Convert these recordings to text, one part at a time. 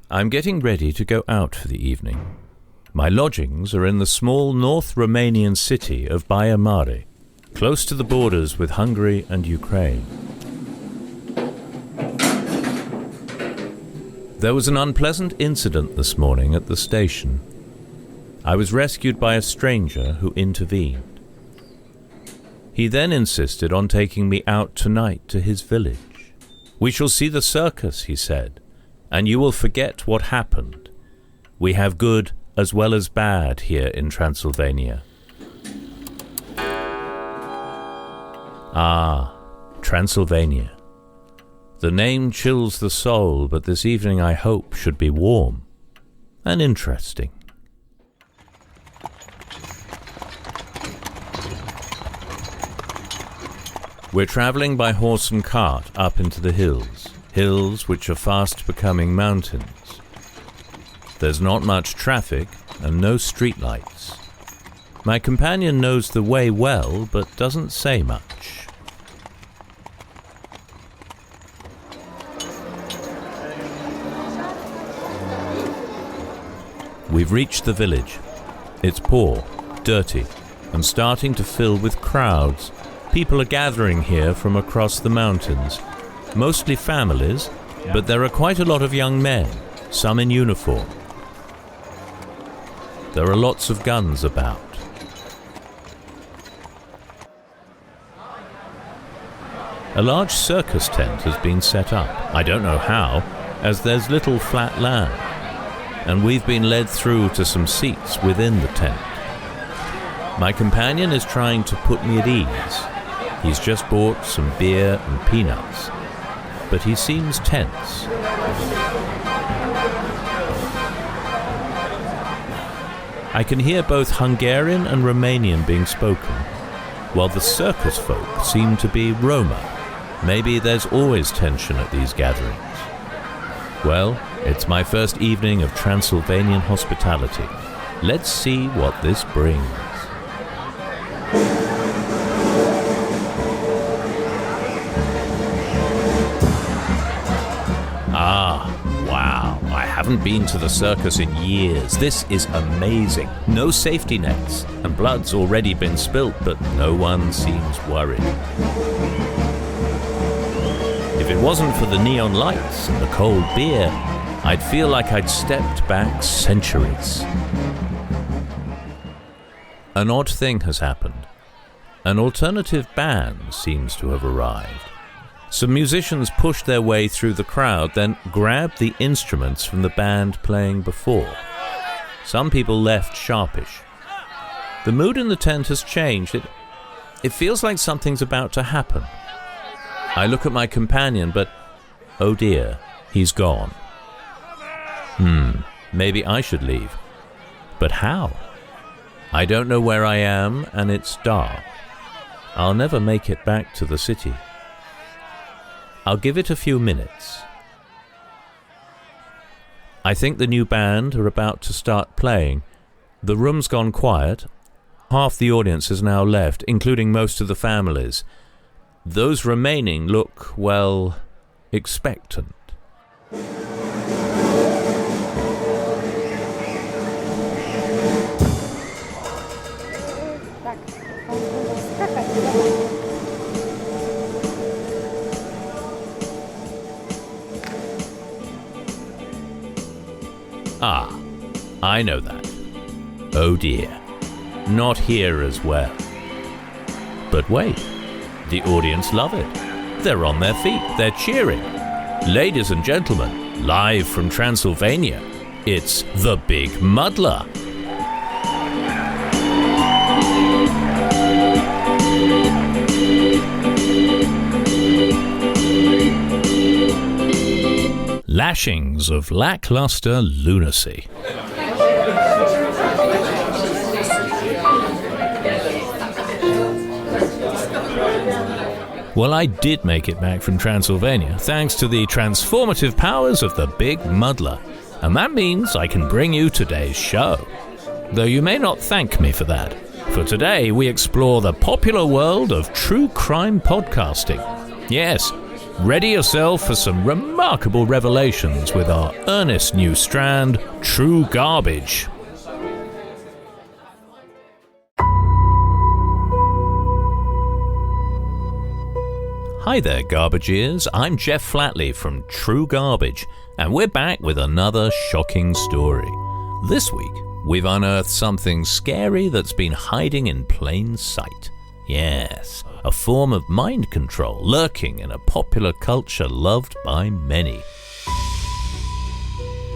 I'm getting ready to go out for the evening. My lodgings are in the small North Romanian city of Baia Mare, close to the borders with Hungary and Ukraine. There was an unpleasant incident this morning at the station. I was rescued by a stranger who intervened. He then insisted on taking me out tonight to his village. "We shall see the circus," he said, "and you will forget what happened. We have good as well as bad here in Transylvania." Ah, Transylvania. The name chills the soul, but this evening I hope should be warm and interesting. We're travelling by horse and cart up into the hills which are fast becoming mountains. There's not much traffic and no streetlights. My companion knows the way well, but doesn't say much. We've reached the village. It's poor, dirty, and starting to fill with crowds. People are gathering here from across the mountains, mostly families, but there are quite a lot of young men, some in uniform. There are lots of guns about. A large circus tent has been set up. I don't know how, as there's little flat land, and we've been led through to some seats within the tent. My companion is trying to put me at ease. He's just bought some beer and peanuts, but he seems tense. I can hear both Hungarian and Romanian being spoken, while the circus folk seem to be Roma. Maybe there's always tension at these gatherings. Well, it's my first evening of Transylvanian hospitality. Let's see what this brings. Wow, I haven't been to the circus in years. This is amazing. No safety nets, and blood's already been spilt, but no one seems worried. If it wasn't for the neon lights and the cold beer, I'd feel like I'd stepped back centuries. An odd thing has happened. An alternative band seems to have arrived. Some musicians pushed their way through the crowd, then grabbed the instruments from the band playing before. Some people left sharpish. The mood in the tent has changed. It feels like something's about to happen. I look at my companion, but oh dear, he's gone. Maybe I should leave. But how? I don't know where I am, and it's dark. I'll never make it back to the city. I'll give it a few minutes. I think the new band are about to start playing. The room's gone quiet. Half the audience has now left, including most of the families. Those remaining look, well, expectant. Ah, I know that. Oh dear, not here as well. But wait, the audience love it. They're on their feet, they're cheering. Ladies and gentlemen, live from Transylvania, it's The Big Muddler. Lashings of lackluster lunacy. Well, I did make it back from Transylvania, thanks to the transformative powers of the Big Muddler. And that means I can bring you today's show. Though you may not thank me for that. For today, we explore the popular world of true crime podcasting. Yes, Ready yourself for some remarkable revelations with our earnest new strand, True Garbage. Hi there, Garbage Ears. I'm Jeff Flatley from True Garbage, and we're back with another shocking story. This week, we've unearthed something scary that's been hiding in plain sight. Yes, a form of mind control lurking in a popular culture loved by many.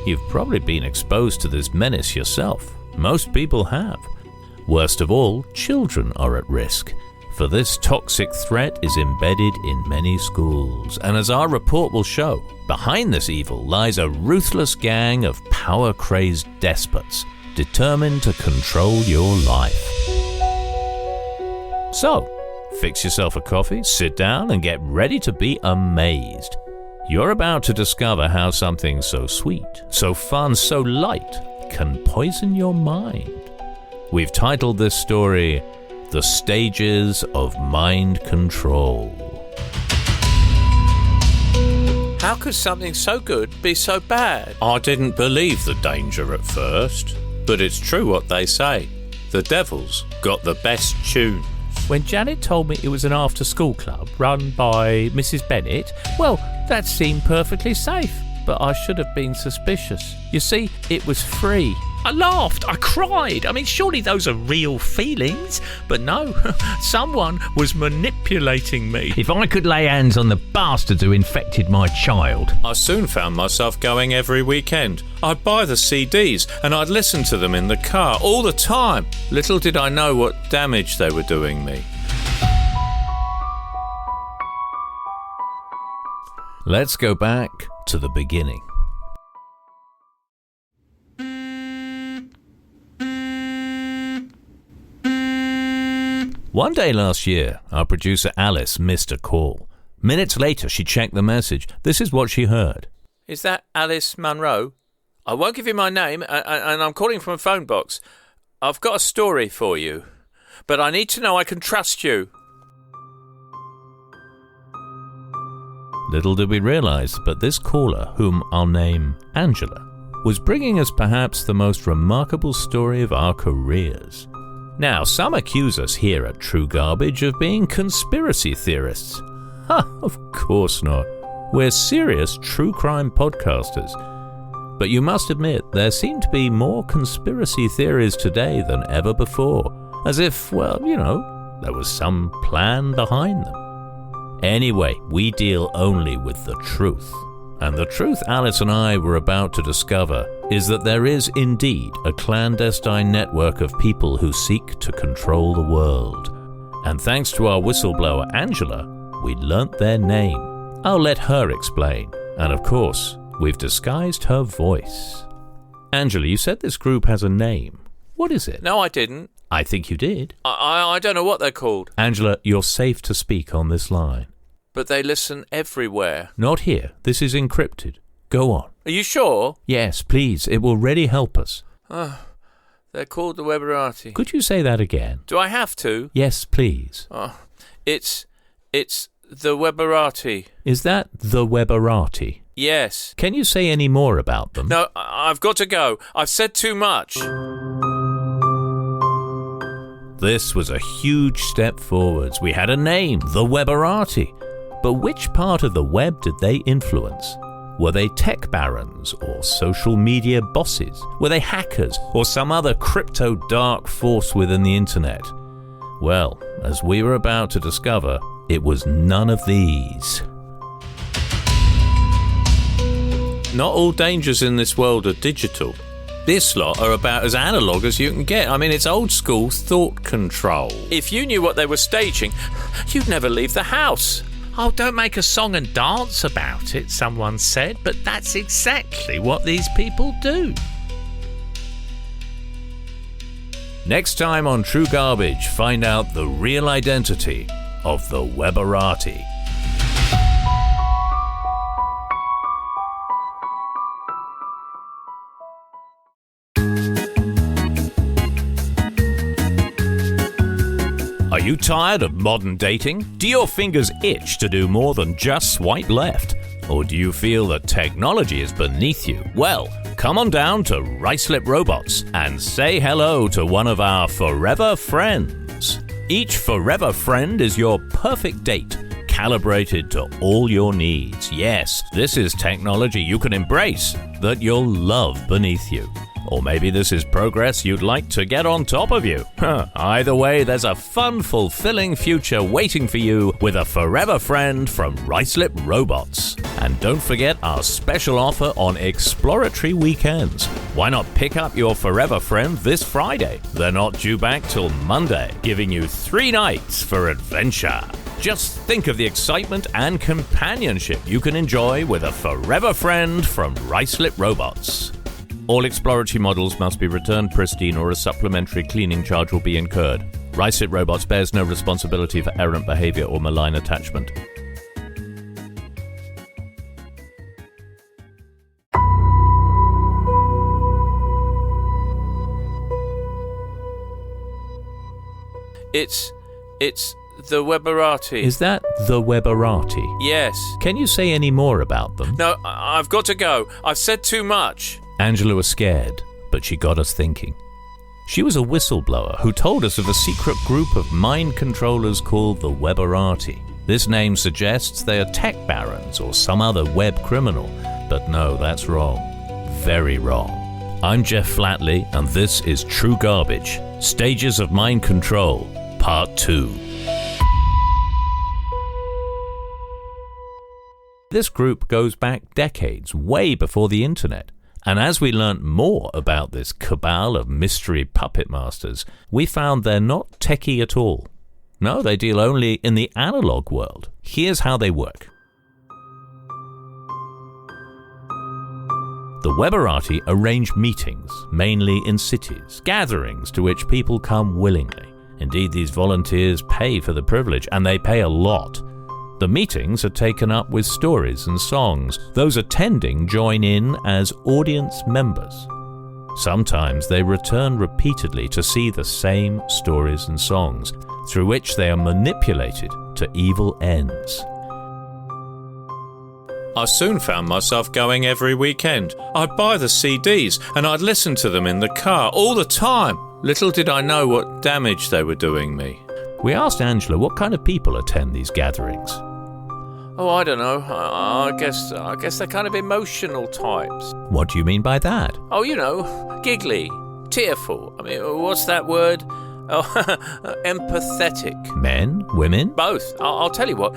You've probably been exposed to this menace yourself. Most people have. Worst of all, children are at risk, for this toxic threat is embedded in many schools. And as our report will show, behind this evil lies a ruthless gang of power-crazed despots determined to control your life. So, fix yourself a coffee, sit down, and get ready to be amazed. You're about to discover how something so sweet, so fun, so light can poison your mind. We've titled this story, The Stages of Mind Control. How could something so good be so bad? I didn't believe the danger at first, but it's true what they say. The devil's got the best tune. When Janet told me it was an after-school club run by Mrs. Bennett, well, that seemed perfectly safe, but I should have been suspicious. You see, it was free. I laughed, I cried. I mean, surely those are real feelings. But no, someone was manipulating me. If I could lay hands on the bastards who infected my child. I soon found myself going every weekend. I'd buy the CDs and I'd listen to them in the car all the time. Little did I know what damage they were doing me. Let's go back to the beginning. One day last year, our producer Alice missed a call. Minutes later, she checked the message. This is what she heard. Is that Alice Munro? I won't give you my name, and I'm calling from a phone box. I've got a story for you, but I need to know I can trust you. Little did we realise, but this caller, whom I'll name Angela, was bringing us perhaps the most remarkable story of our careers. Now, some accuse us here at True Garbage of being conspiracy theorists. Of course not. We're serious true crime podcasters. But you must admit, there seem to be more conspiracy theories today than ever before. As if, well, there was some plan behind them. Anyway, we deal only with the truth. And the truth Alice and I were about to discover is that there is indeed a clandestine network of people who seek to control the world. And thanks to our whistleblower Angela, we learnt their name. I'll let her explain. And of course, we've disguised her voice. Angela, you said this group has a name. What is it? No, I didn't. I think you did. I don't know what they're called. Angela, you're safe to speak on this line. But they listen everywhere. Not here. This is encrypted. Go on. Are you sure? Yes, please. It will really help us. They're called the Weberati. Could you say that again? Do I have to? Yes, please. It's the Weberati. Is that the Weberati? Yes. Can you say any more about them? No, I've got to go. I've said too much. This was a huge step forwards. We had a name, the Weberati. But which part of the web did they influence? Were they tech barons or social media bosses? Were they hackers or some other crypto dark force within the internet? Well, as we were about to discover, it was none of these. Not all dangers in this world are digital. This lot are about as analog as you can get. I mean, it's old school thought control. If you knew what they were staging, you'd never leave the house. Oh, don't make a song and dance about it, someone said, but that's exactly what these people do. Next time on True Garbage, find out the real identity of the Weberati. Are you tired of modern dating? Do your fingers itch to do more than just swipe left? Or do you feel that technology is beneath you? Well, come on down to Ricelip Robots and say hello to one of our forever friends. Each forever friend is your perfect date, calibrated to all your needs. Yes, this is technology you can embrace, that you'll love beneath you. Or maybe this is progress you'd like to get on top of you. Either way, there's a fun, fulfilling future waiting for you with a forever friend from Ricelip Robots. And don't forget our special offer on exploratory weekends. Why not pick up your forever friend this Friday? They're not due back till Monday, giving you 3 nights for adventure. Just think of the excitement and companionship you can enjoy with a forever friend from Ricelip Robots. All exploratory models must be returned pristine or a supplementary cleaning charge will be incurred. Ricelip Robots bears no responsibility for errant behavior or malign attachment. It's the Weberati. Is that the Weberati? Yes. Can you say any more about them? No, I've got to go. I've said too much. Angela was scared, but she got us thinking. She was a whistleblower who told us of a secret group of mind controllers called the Weberati. This name suggests they are tech barons or some other web criminal, but no, that's wrong. Very wrong. I'm Jeff Flatley, and this is True Garbage, Stages of Mind Control, Part 2. This group goes back decades, way before the internet. And as we learnt more about this cabal of mystery puppet masters, we found they're not techie at all. No, they deal only in the analog world. Here's how they work. The Weberati arrange meetings, mainly in cities, gatherings to which people come willingly. Indeed, these volunteers pay for the privilege, and they pay a lot. The meetings are taken up with stories and songs. Those attending join in as audience members. Sometimes they return repeatedly to see the same stories and songs, through which they are manipulated to evil ends. I soon found myself going every weekend. I'd buy the CDs and I'd listen to them in the car all the time. Little did I know what damage they were doing me. We asked Angela what kind of people attend these gatherings. Oh, I don't know. I guess they're kind of emotional types. What do you mean by that? Oh, you know, giggly, tearful. I mean, what's that word? Oh, empathetic. Men? Women? Both. I'll tell you what,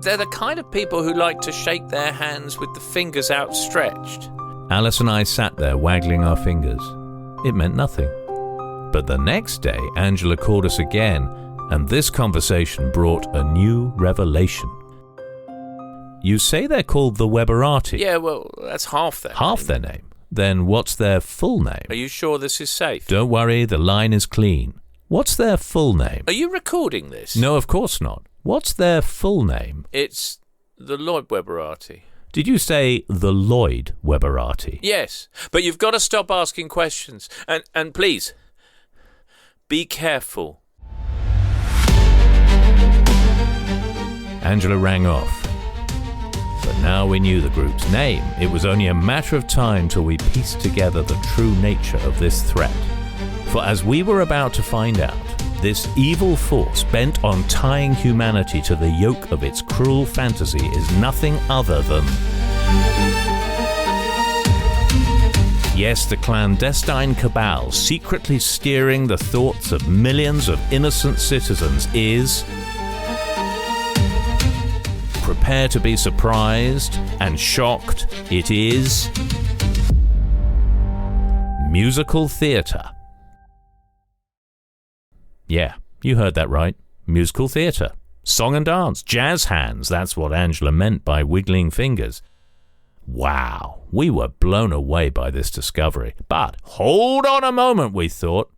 they're the kind of people who like to shake their hands with the fingers outstretched. Alice and I sat there waggling our fingers. It meant nothing. But the next day, Angela called us again, and this conversation brought a new revelation. You say they're called the Weberati? Yeah, well, that's half their name. Half their name? Then what's their full name? Are you sure this is safe? Don't worry, the line is clean. What's their full name? Are you recording this? No, of course not. What's their full name? It's the Lloyd Weberati. Did you say the Lloyd Weberati? Yes, but you've got to stop asking questions. And please, be careful. Angela rang off. But now we knew the group's name. It was only a matter of time till we pieced together the true nature of this threat. For as we were about to find out, this evil force bent on tying humanity to the yoke of its cruel fantasy is nothing other than... Yes, the clandestine cabal secretly steering the thoughts of millions of innocent citizens is... Prepare to be surprised and shocked. It is musical theatre. Yeah, you heard that right. Musical theatre. Song and dance, jazz hands, that's what Angela meant by wiggling fingers. Wow, we were blown away by this discovery. But hold on a moment, we thought.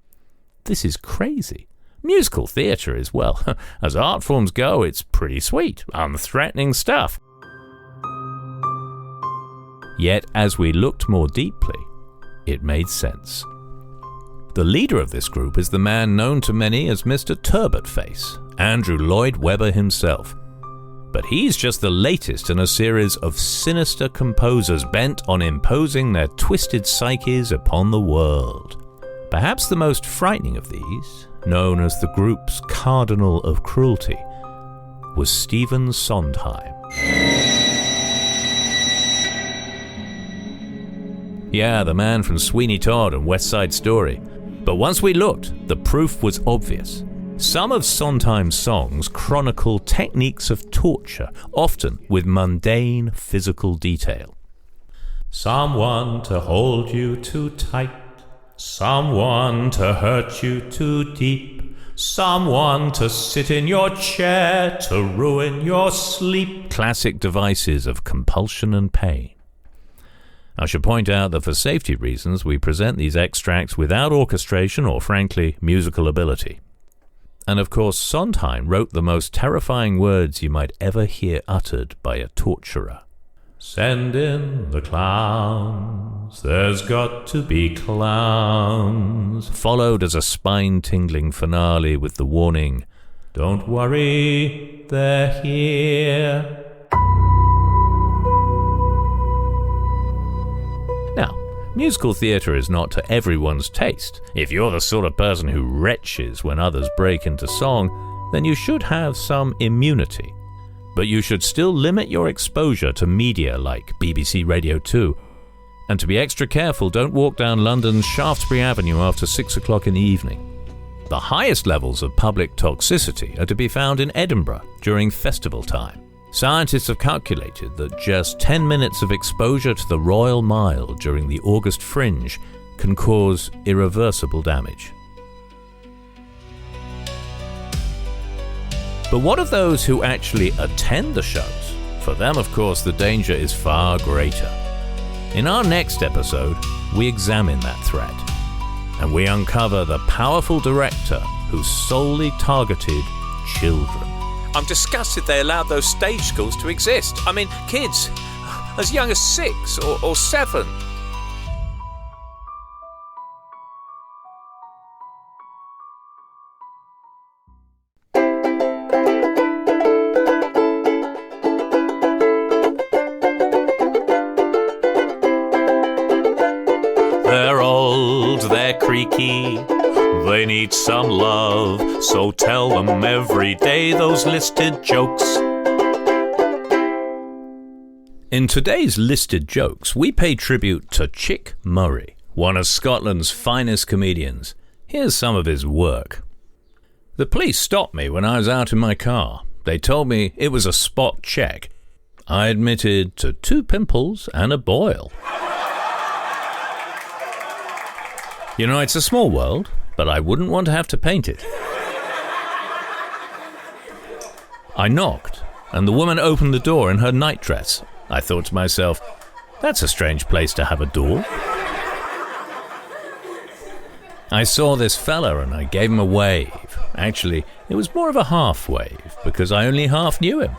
This is crazy. Musical theatre is, well, as art forms go, it's pretty sweet, unthreatening stuff. Yet, as we looked more deeply, it made sense. The leader of this group is the man known to many as Mr. Turbotface, Andrew Lloyd Webber himself. But he's just the latest in a series of sinister composers bent on imposing their twisted psyches upon the world. Perhaps the most frightening of these, known as the group's Cardinal of Cruelty, was Stephen Sondheim. Yeah, the man from Sweeney Todd and West Side Story. But once we looked, the proof was obvious. Some of Sondheim's songs chronicle techniques of torture, often with mundane physical detail. Someone to hold you too tight, someone to hurt you too deep, someone to sit in your chair to ruin your sleep. Classic devices of compulsion and pain. I should point out that for safety reasons we present these extracts without orchestration or, frankly, musical ability. And of course, Sondheim wrote the most terrifying words you might ever hear uttered by a torturer. Send in the clowns, there's got to be clowns, followed as a spine-tingling finale with the warning, don't worry, they're here. Now, musical theatre is not to everyone's taste. If you're the sort of person who retches when others break into song, then you should have some immunity. But you should still limit your exposure to media like BBC Radio 2. And to be extra careful, don't walk down London's Shaftesbury Avenue after 6 o'clock in the evening. The highest levels of public toxicity are to be found in Edinburgh during festival time. Scientists have calculated that just 10 minutes of exposure to the Royal Mile during the August Fringe can cause irreversible damage. But what of those who actually attend the shows? For them, of course, the danger is far greater. In our next episode, we examine that threat, and we uncover the powerful director who solely targeted children. I'm disgusted they allowed those stage schools to exist. I mean, kids as young as 6 or 7. They're old, they're creaky, they need some love, so tell them every day those listed jokes. In today's listed jokes, we pay tribute to Chick Murray, one of Scotland's finest comedians. Here's some of his work. The police stopped me when I was out in my car. They told me it was a spot check. I admitted to 2 pimples and a boil. You know, it's a small world, but I wouldn't want to have to paint it. I knocked, and the woman opened the door in her nightdress. I thought to myself, that's a strange place to have a door. I saw this fella and I gave him a wave. Actually, it was more of a half wave, because I only half knew him.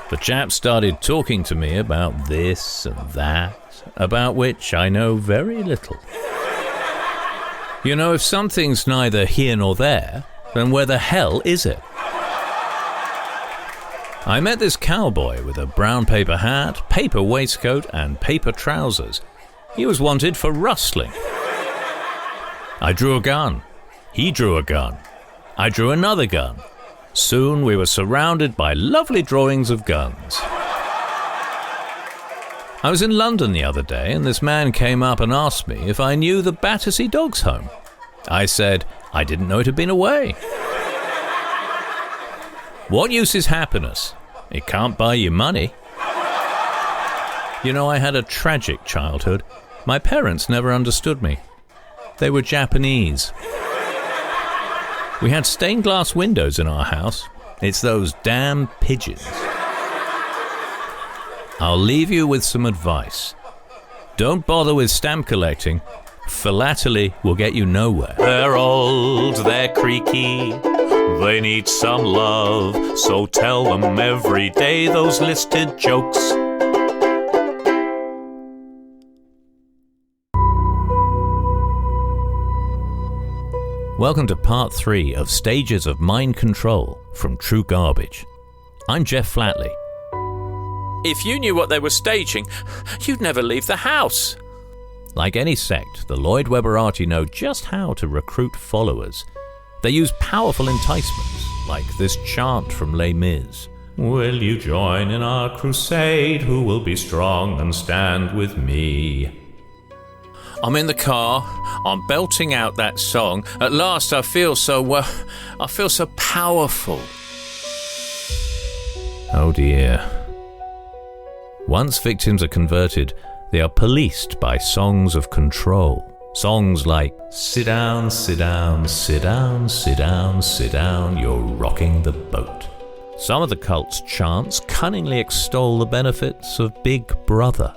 The chap started talking to me about this and that, about which I know very little. You know, if something's neither here nor there, then where the hell is it? I met this cowboy with a brown paper hat, paper waistcoat, and paper trousers. He was wanted for rustling. I drew a gun. He drew a gun. I drew another gun. Soon we were surrounded by lovely drawings of guns. I was in London the other day, and this man came up and asked me if I knew the Battersea Dogs Home. I said I didn't know it had been away. What use is happiness? It can't buy you money. You know, I had a tragic childhood. My parents never understood me. They were Japanese. We had stained glass windows in our house. It's those damn pigeons. I'll leave you with some advice. Don't bother with stamp collecting. Philately will get you nowhere. They're old, they're creaky, they need some love, so tell them every day those listed jokes. Welcome to part 3 of Stages of Mind Control from True Garbage. I'm Jeff Flatley. If you knew what they were staging, you'd never leave the house. Like any sect, the Lloyd Webberati know just how to recruit followers. They use powerful enticements, like this chant from Les Mis. Will you join in our crusade? Who will be strong and stand with me? I'm in the car, I'm belting out that song. At last I feel so powerful. Oh dear. Once victims are converted, they are policed by songs of control. Songs like, sit down, sit down, sit down, sit down, sit down, you're rocking the boat. Some of the cult's chants cunningly extol the benefits of Big Brother.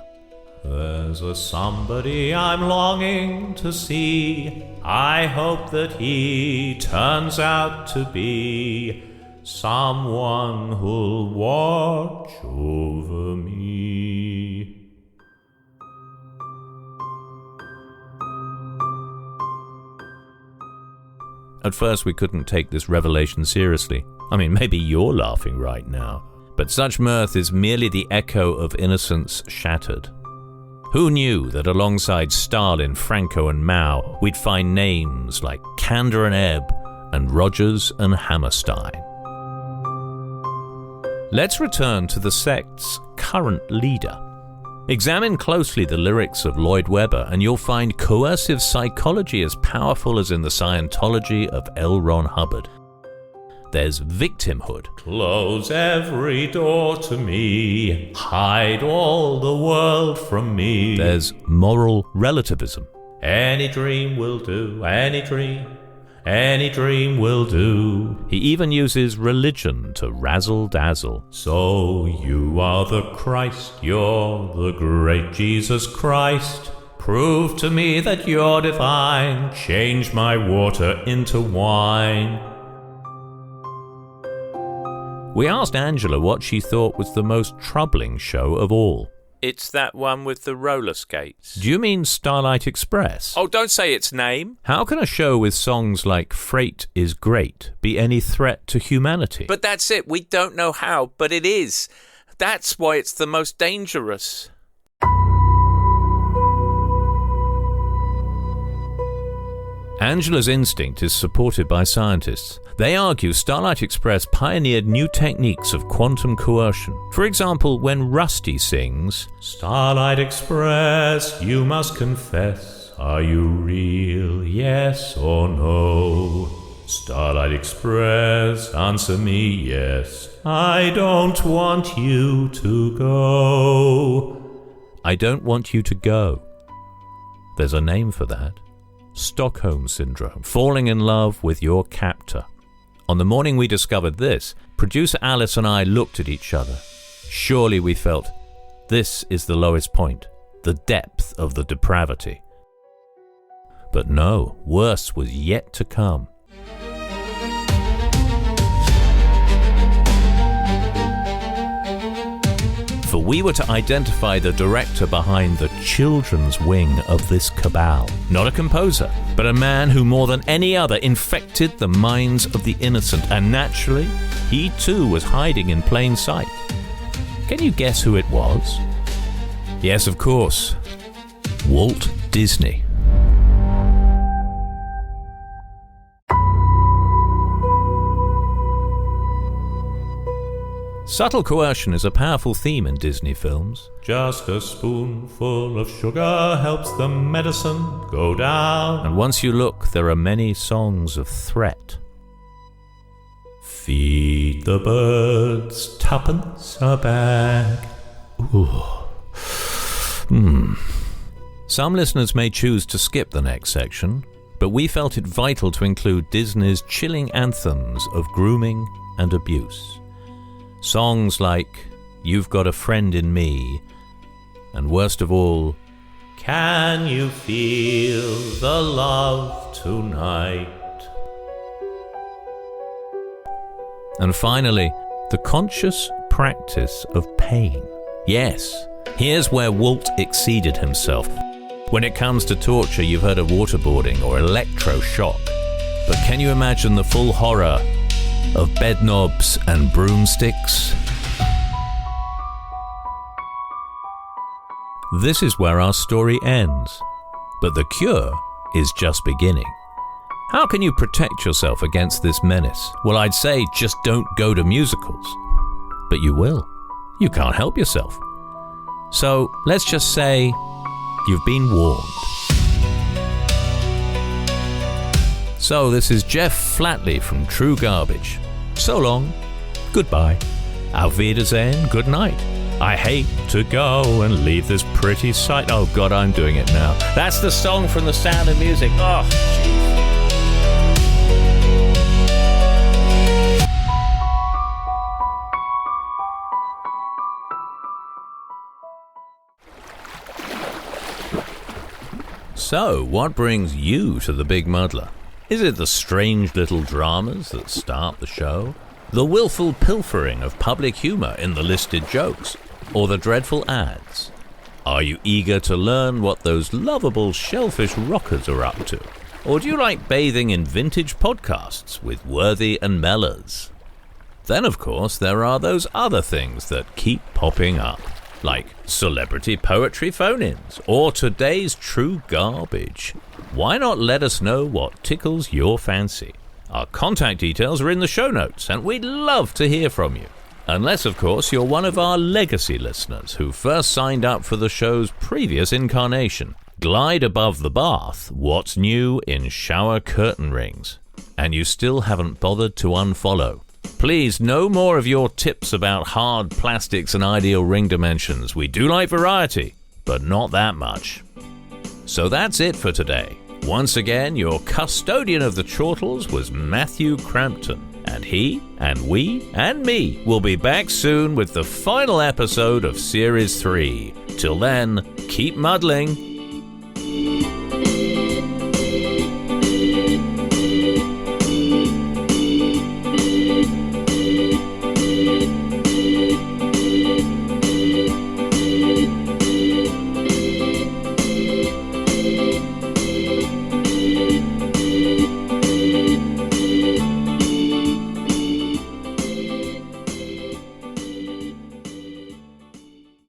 There's a somebody I'm longing to see. I hope that he turns out to be someone who'll watch over me. At first we couldn't take this revelation seriously. I mean, maybe you're laughing right now. But such mirth is merely the echo of innocence shattered. Who knew that alongside Stalin, Franco and Mao, we'd find names like Kander and Ebb and Rogers and Hammerstein? Let's return to the sect's current leader. Examine closely the lyrics of Lloyd Webber and you'll find coercive psychology as powerful as in the Scientology of L. Ron Hubbard. There's victimhood. Close every door to me. Hide all the world from me. There's moral relativism. Any dream will do. Any dream will do. He even uses religion to razzle-dazzle. So you are the Christ. You're the great Jesus Christ. Prove to me that you're divine. Change my water into wine. We asked Angela what she thought was the most troubling show of all. It's that one with the roller skates. Do you mean Starlight Express? Oh, don't say its name. How can a show with songs like Freight is Great be any threat to humanity? But that's it. We don't know how, but it is. That's why it's the most dangerous. Angela's instinct is supported by scientists. They argue Starlight Express pioneered new techniques of quantum coercion. For example, when Rusty sings, Starlight Express, you must confess, are you real, yes or no? Starlight Express, answer me yes, I don't want you to go. I don't want you to go. There's a name for that. Stockholm Syndrome, falling in love with your captor. On the morning we discovered this, producer Alice and I looked at each other. Surely we felt, this is the lowest point, the depth of the depravity. But no, worse was yet to come. For we were to identify the director behind the children's wing of this cabal. Not a composer, but a man who more than any other infected the minds of the innocent, and naturally, he too was hiding in plain sight. Can you guess who it was? Yes, of course. Walt Disney. Subtle coercion is a powerful theme in Disney films. Just a spoonful of sugar helps the medicine go down. And once you look, there are many songs of threat. Feed the birds, tuppence a bag. Ooh. Some listeners may choose to skip the next section, but we felt it vital to include Disney's chilling anthems of grooming and abuse. Songs like You've Got a Friend in Me, and worst of all, Can You Feel the Love Tonight? And finally, the conscious practice of pain. Yes, here's where Walt exceeded himself. When it comes to torture, you've heard of waterboarding or electroshock. But can you imagine the full horror of bed knobs and broomsticks? This is where our story ends, but the cure is just beginning. How can you protect yourself against this menace? Well, I'd say just don't go to musicals. But you will. You can't help yourself. So let's just say you've been warned. So this is Jeff Flatley from True Garbage. So long, goodbye, auf Wiedersehen, good night. I hate to go and leave this pretty sight. Oh God, I'm doing it now. That's the song from The Sound of Music. Oh, jeez. So, what brings you to the Big Muddler? Is it the strange little dramas that start the show? The willful pilfering of public humour in the listed jokes? Or the dreadful ads? Are you eager to learn what those lovable shellfish rockers are up to? Or do you like bathing in vintage podcasts with Worthy and Mellors? Then, of course, there are those other things that keep popping up, like celebrity poetry phone-ins or today's True Garbage. Why not let us know what tickles your fancy? Our contact details are in the show notes, and we'd love to hear from you. Unless, of course, you're one of our legacy listeners who first signed up for the show's previous incarnation. Glide above the bath, what's new in shower curtain rings? And you still haven't bothered to unfollow. Please, no more of your tips about hard plastics and ideal ring dimensions. We do like variety, but not that much. So that's it for today. Once again, your custodian of the chortles was Matthew Crampton, and he, and we, and me will be back soon with the final episode of Series 3. Till then, keep muddling.